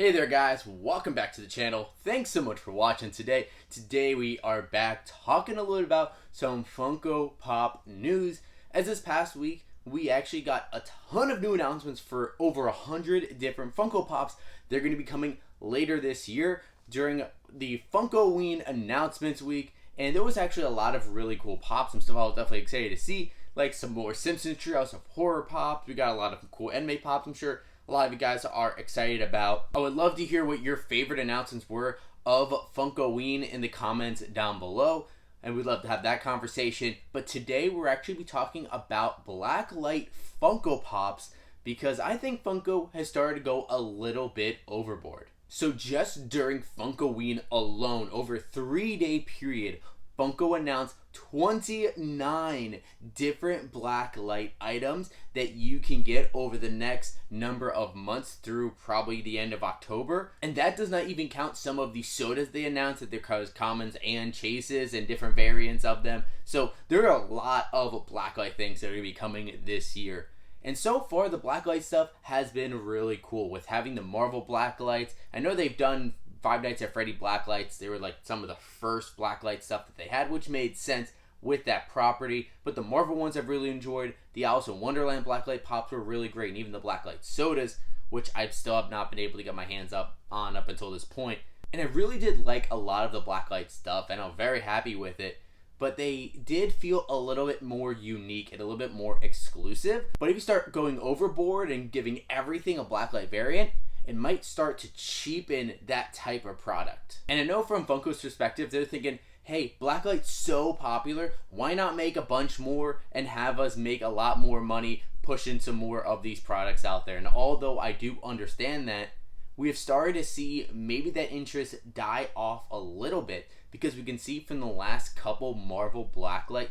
Hey there guys, welcome back to the channel. Thanks so much for watching today. Today we are back talking a little about some Funko Pop news. As this past week, we actually got a ton of new announcements for over 100 different Funko Pops. They're going to be coming later this year during the Funkoween announcements week. And there was actually a lot of really cool pops and stuff I was definitely excited to see. Like some more Simpsons Treehouse of Horror pops. We got a lot of cool anime pops, I'm sure a lot of you guys are excited about. I would love to hear what your favorite announcements were of Funkoween in the comments down below, and we'd love to have that conversation. But today we're actually be talking about Blacklight Funko Pops because I think Funko has started to go a little bit overboard. So just during Funkoween alone, over a 3-day period, Funko announced 29 different Blacklight items that you can get over the next number of months through probably the end of October. And that does not even count some of the sodas they announced, that there was commons and chases and different variants of them. So there are a lot of Blacklight things that are going to be coming this year. And so far, the Blacklight stuff has been really cool with having the Marvel Blacklights. I know they've done Five Nights at Freddy Blacklights. They were like some of the first Blacklight stuff that they had, which made sense with that property. But the Marvel ones I've really enjoyed. The Alice in Wonderland Blacklight Pops were really great, and even the Blacklight sodas, which I still have not been able to get my hands up until this point. And I really did like a lot of the Blacklight stuff, and I'm very happy with it. But they did feel a little bit more unique and a little bit more exclusive. But if you start going overboard and giving everything a Blacklight variant, it might start to cheapen that type of product. And I know from Funko's perspective, they're thinking, hey, Blacklight's so popular, why not make a bunch more and have us make a lot more money pushing some more of these products out there? And although I do understand that, we have started to see maybe that interest die off a little bit, because we can see from the last couple Marvel Blacklight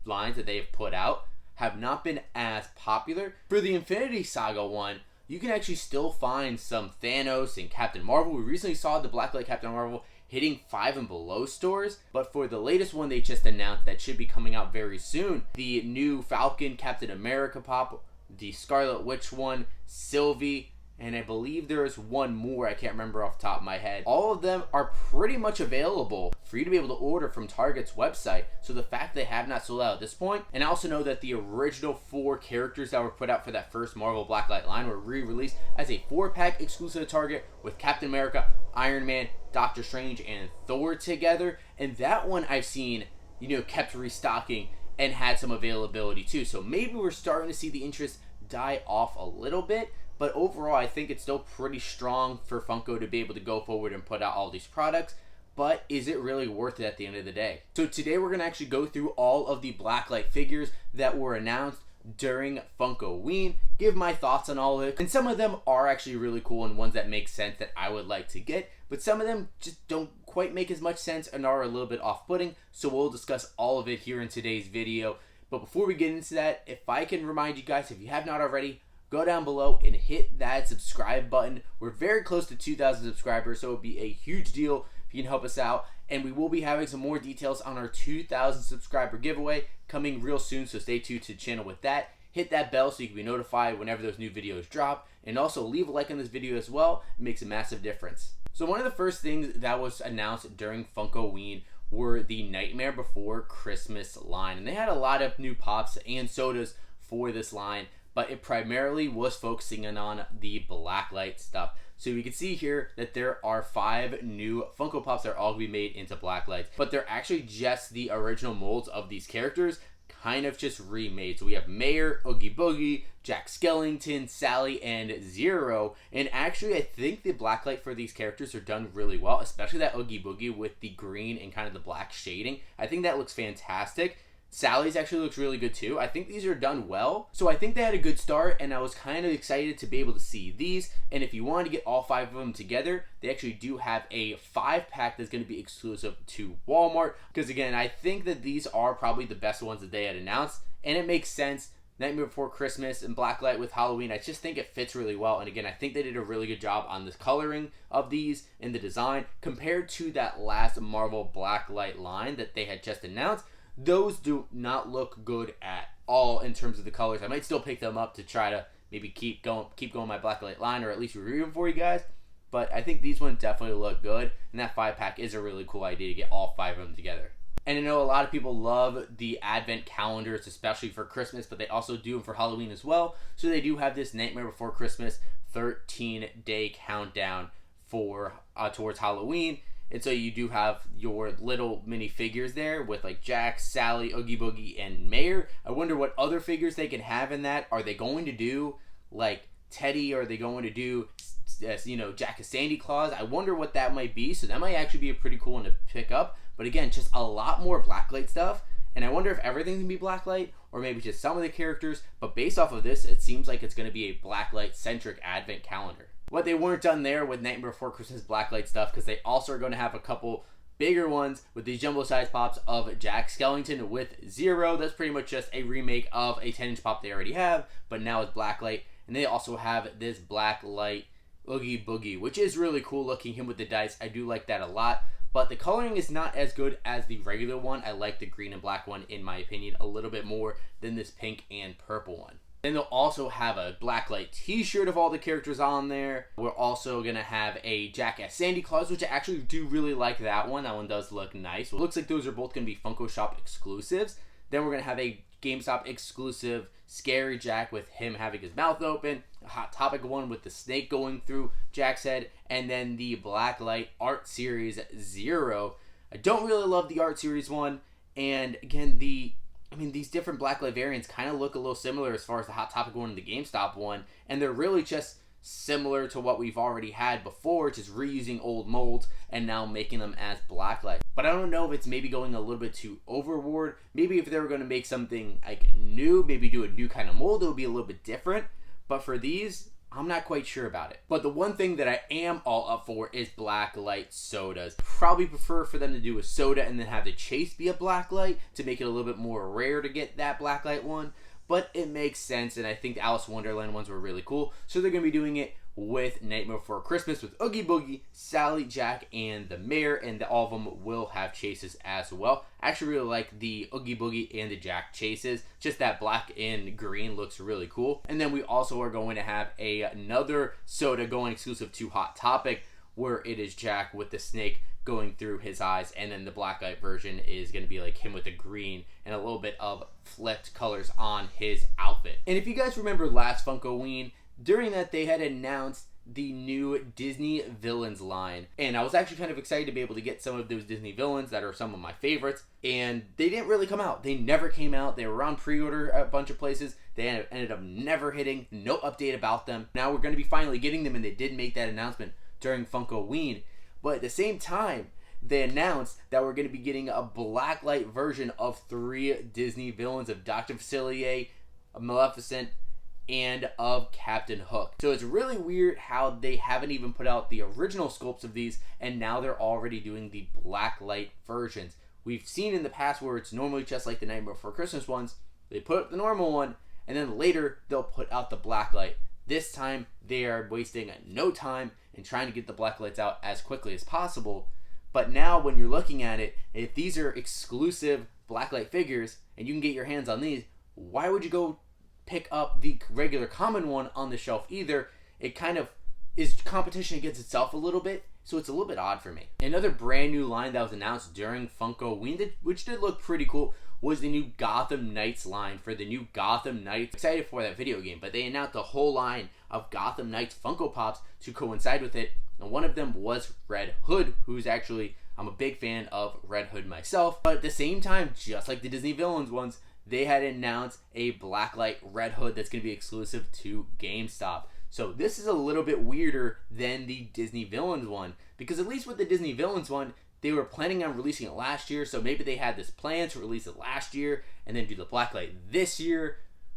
lines that they have put out have not been as popular. For the Infinity Saga one, you can actually still find some Thanos and Captain Marvel. We recently saw the Blacklight Captain Marvel hitting 5 and below stores. But for the latest one they just announced that should be coming out very soon, the new Falcon Captain America pop, the Scarlet Witch one, Sylvie, and I believe there is one more I can't remember off the top of my head. All of them are pretty much available for you to be able to order from Target's website. So the fact they have not sold out at this point, and I also know that the original 4 characters that were put out for that first Marvel Blacklight line were re-released as a 4-pack exclusive to Target with Captain America, Iron Man, Doctor Strange, and Thor together. And that one I've seen, kept restocking and had some availability too. So maybe we're starting to see the interest die off a little bit. But overall, I think it's still pretty strong for Funko to be able to go forward and put out all these products. But is it really worth it at the end of the day? So today we're going to actually go through all of the Blacklight figures that were announced during Funkoween, give my thoughts on all of it. And some of them are actually really cool and ones that make sense that I would like to get. But some of them just don't quite make as much sense and are a little bit off-putting. So we'll discuss all of it here in today's video. But before we get into that, if I can remind you guys, if you have not already, go down below and hit that subscribe button. We're very close to 2,000 subscribers, so it would be a huge deal if you can help us out. And we will be having some more details on our 2,000 subscriber giveaway coming real soon, so stay tuned to the channel with that. Hit that bell so you can be notified whenever those new videos drop. And also leave a like on this video as well. It makes a massive difference. So one of the first things that was announced during Funkoween were the Nightmare Before Christmas line. And they had a lot of new pops and sodas for this line, but it primarily was focusing on the Blacklight stuff. So you can see here that there are 5 new Funko Pops that are all going to be made into Blacklights, but they're actually just the original molds of these characters, kind of just remade. So we have Mayor, Oogie Boogie, Jack Skellington, Sally, and Zero. And actually, I think the Blacklight for these characters are done really well, especially that Oogie Boogie with the green and kind of the black shading. I think that looks fantastic. Sally's actually looks really good too. I think these are done well. So I think they had a good start, and I was kind of excited to be able to see these. And if you want to get all 5 of them together, they actually do have a 5-pack that's going to be exclusive to Walmart. Because again, I think that these are probably the best ones that they had announced. And it makes sense. Nightmare Before Christmas and Blacklight with Halloween, I just think it fits really well. And again, I think they did a really good job on the coloring of these and the design compared to that last Marvel Blacklight line that they had just announced. Those do not look good at all in terms of the colors. I might still pick them up to try to maybe keep going my Blacklight line, or at least review them for you guys. but I think these ones definitely look good, and that 5-pack is a really cool idea to get all 5 of them together. And I know a lot of people love the advent calendars, especially for Christmas, but they also do them for Halloween as well. So they do have this Nightmare Before Christmas 13-day countdown for towards Halloween. And so you do have your little mini figures there with like Jack, Sally, Oogie Boogie, and Mayor. I wonder what other figures they can have in that. Are they going to do like Teddy? Are they going to do, Jack of Sandy Claus? I wonder what that might be. So that might actually be a pretty cool one to pick up. But again, just a lot more Blacklight stuff. And I wonder if everything can be Blacklight or maybe just some of the characters. But based off of this, it seems like it's going to be a Blacklight-centric advent calendar. What they weren't done there with Nightmare Before Christmas Blacklight stuff, because they also are going to have a couple bigger ones with these jumbo-sized pops of Jack Skellington with Zero. That's pretty much just a remake of a 10-inch pop they already have, but now it's Blacklight. And they also have this Blacklight Oogie Boogie, which is really cool looking, him with the dice. I do like that a lot. But the coloring is not as good as the regular one. I like the green and black one, in my opinion, a little bit more than this pink and purple one. Then they'll also have a Blacklight t-shirt of all the characters on there. We're also going to have a Jack as Sandy Claus, which I actually do really like that one. That one does look nice. Well, it looks like those are both going to be Funko Shop exclusives. Then we're going to have a GameStop exclusive Scary Jack with him having his mouth open. A Hot Topic one with the snake going through Jack's head. And then the Blacklight Art Series Zero. I don't really love the Art Series one. And again, these different Blacklight variants kind of look a little similar as far as the Hot Topic one and the GameStop one, and they're really just similar to what we've already had before, just reusing old molds and now making them as Blacklight. But I don't know if it's maybe going a little bit too overboard. Maybe if they were going to make something like new, maybe do a new kind of mold, it would be a little bit different. But for these, I'm not quite sure about it. But the one thing that I am all up for is Blacklight sodas. Probably prefer for them to do a soda and then have the chase be a Blacklight to make it a little bit more rare to get that Blacklight one. But it makes sense, and I think the Alice in Wonderland ones were really cool. So they're going to be doing it with Nightmare Before Christmas with Oogie Boogie, Sally, Jack, and the Mayor, and all of them will have chases as well. I actually really like the Oogie Boogie and the Jack chases. Just that black and green looks really cool. And then we also are going to have another soda going exclusive to Hot Topic, where it is Jack with the snake going through his eyes, and then the Blacklight version is going to be like him with the green and a little bit of flipped colors on his outfit. And if you guys remember last Funkoween, during that they had announced the new Disney villains line, and I was actually kind of excited to be able to get some of those Disney villains that are some of my favorites, and they didn't really come out. They never came out. They were on pre-order at a bunch of places. They ended up never hitting. No update about them. Now we're going to be finally getting them, and they did make that announcement during Funkoween. But at the same time, they announced that we're going to be getting a Blacklight version of 3 Disney villains of Dr. Facilier, Maleficent, and of Captain Hook. So it's really weird how they haven't even put out the original sculpts of these, and now they're already doing the Blacklight versions. We've seen in the past where it's normally just like the Nightmare Before Christmas ones. They put up the normal one, and then later they'll put out the Blacklight. This time, they are wasting no time in trying to get the Blacklights out as quickly as possible. But now, when you're looking at it, if these are exclusive Blacklight figures, and you can get your hands on these, why would you go pick up the regular common one on the shelf either? It kind of is competition against itself a little bit, so it's a little bit odd for me. Another brand new line that was announced during Funkoween, which did look pretty cool, was the new Gotham Knights line for the new Gotham Knights. Excited for that video game, but they announced a whole line of Gotham Knights Funko Pops to coincide with it, and one of them was Red Hood, who's actually, I'm a big fan of Red Hood myself, but at the same time, just like the Disney Villains ones, they had announced a Blacklight Red Hood that's going to be exclusive to GameStop. So this is a little bit weirder than the Disney Villains one, because at least with the Disney Villains one, they were planning on releasing it last year, so maybe they had this plan to release it last year and then do the Blacklight this year.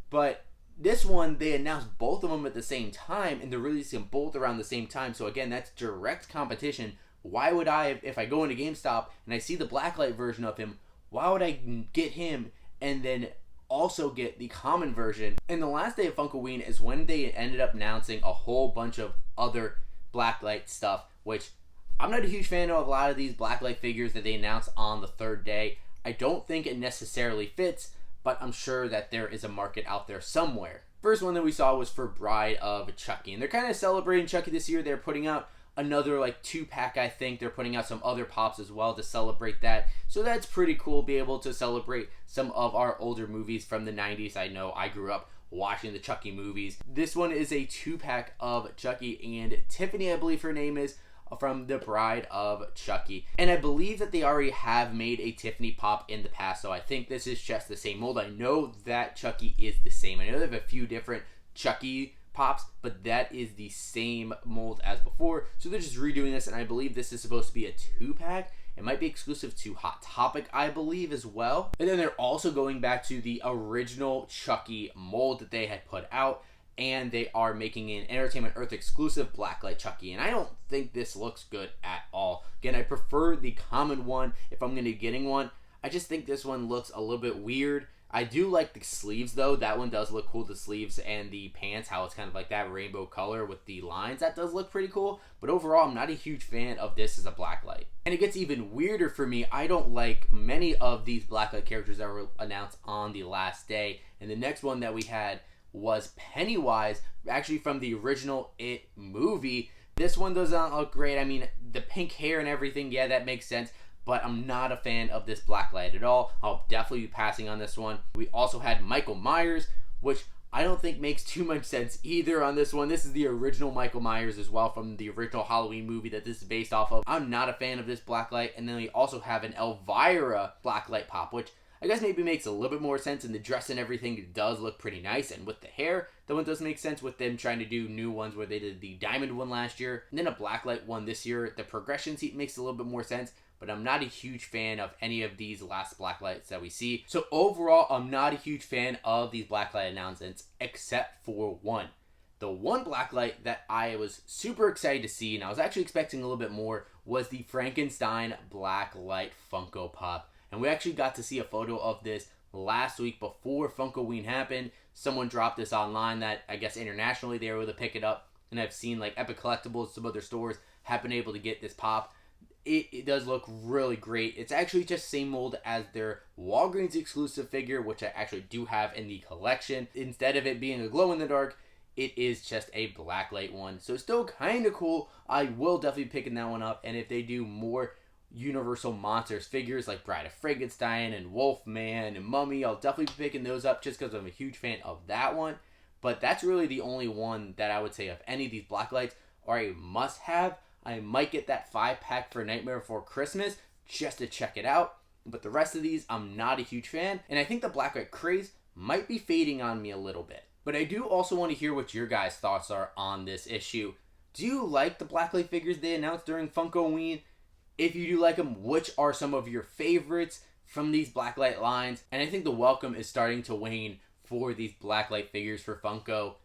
But this one, they announced both of them at the same time, and they're releasing them both around the same time. So again, that's direct competition. Why would I, if I go into GameStop and I see the Blacklight version of him, why would I get him and then also get the common version? And the last day of Funkoween is when they ended up announcing a whole bunch of other Blacklight stuff, which I'm not a huge fan of a lot of these Blacklight figures that they announced on the 3rd day. I don't think it necessarily fits, but I'm sure that there is a market out there somewhere. First one that we saw was for Bride of Chucky, and they're kind of celebrating Chucky this year. They're putting out another like 2-pack. I think they're putting out some other pops as well to celebrate that. So that's pretty cool, be able to celebrate some of our older movies from the 90s. I know I grew up watching the Chucky movies. This one is a 2-pack of Chucky and Tiffany, I believe her name is, from The Bride of Chucky. And I believe that they already have made a Tiffany pop in the past, so I think this is just the same mold. I know that Chucky is the same. I know they have a few different Chucky pops, but that is the same mold as before. So they're just redoing this, and I believe this is supposed to be a 2-pack. It might be exclusive to Hot Topic, I believe, as well. And then they're also going back to the original Chucky mold that they had put out, and they are making an Entertainment Earth exclusive Blacklight Chucky, and I don't think this looks good at all. Again, I prefer the common one if I'm going to be getting one. I just think this one looks a little bit weird. I do like the sleeves though. That one does look cool, the sleeves and the pants, how it's kind of like that rainbow color with the lines. That does look pretty cool, but overall I'm not a huge fan of this as a Blacklight. And it gets even weirder for me. I don't like many of these Blacklight characters that were announced on the last day, and the next one that we had was Pennywise, actually from the original It movie. This one does not look great. I mean, the pink hair and everything, yeah, that makes sense, but I'm not a fan of this Blacklight at all. I'll definitely be passing on this one. We also had Michael Myers, which I don't think makes too much sense either on this one. This is the original Michael Myers as well from the original Halloween movie that this is based off of. I'm not a fan of this Blacklight. And then we also have an Elvira Blacklight pop, which I guess maybe makes a little bit more sense, and the dress and everything does look pretty nice, and with the hair, that one does make sense with them trying to do new ones where they did the diamond one last year, and then a Blacklight one this year. The progression seat makes a little bit more sense, but I'm not a huge fan of any of these last Blacklights that we see. So overall, I'm not a huge fan of these Blacklight announcements, except for one. The one Blacklight that I was super excited to see, and I was actually expecting a little bit more, was the Frankenstein Blacklight Funko Pop. And we actually got to see a photo of this last week before Funkoween happened. Someone dropped this online that I guess internationally they were able to pick it up. And I've seen like Epic Collectibles, some other stores have been able to get this pop. It does look really great. It's actually just same mold as their Walgreens exclusive figure, which I actually do have in the collection. Instead of it being a glow in the dark, it is just a Blacklight one. So still kind of cool. I will definitely be picking that one up. And if they do more Universal Monsters figures like Bride of Frankenstein and Wolfman and Mummy, I'll definitely be picking those up just because I'm a huge fan of that one. But that's really the only one that I would say of any of these Blacklights are a must-have. I might get that 5-pack for Nightmare Before Christmas just to check it out. But the rest of these, I'm not a huge fan. And I think the Blacklight craze might be fading on me a little bit. But I do also want to hear what your guys' thoughts are on this issue. Do you like the Blacklight figures they announced during Funkoween? If you do like them, which are some of your favorites from these Blacklight lines? And I think the welcome is starting to wane for these Blacklight figures for Funko.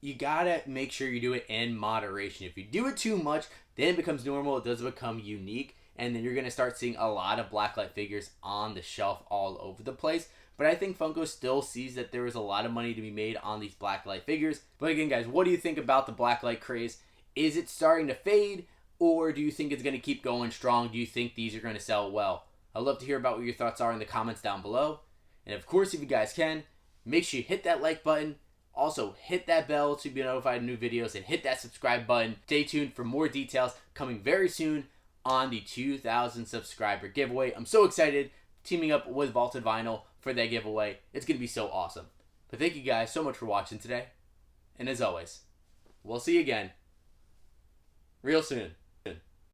You gotta make sure you do it in moderation. If you do it too much, then it becomes normal, it does become unique, and then you're gonna start seeing a lot of Blacklight figures on the shelf all over the place. But I think Funko still sees that there is a lot of money to be made on these Blacklight figures. But again, guys, what do you think about the Blacklight craze? Is it starting to fade? Or do you think it's going to keep going strong? Do you think these are going to sell well? I'd love to hear about what your thoughts are in the comments down below. And of course, if you guys can, make sure you hit that like button. Also, hit that bell to be notified of new videos and hit that subscribe button. Stay tuned for more details coming very soon on the 2,000 subscriber giveaway. I'm so excited teaming up with Vaulted Vinyl for that giveaway. It's going to be so awesome. But thank you guys so much for watching today. And as always, we'll see you again real soon.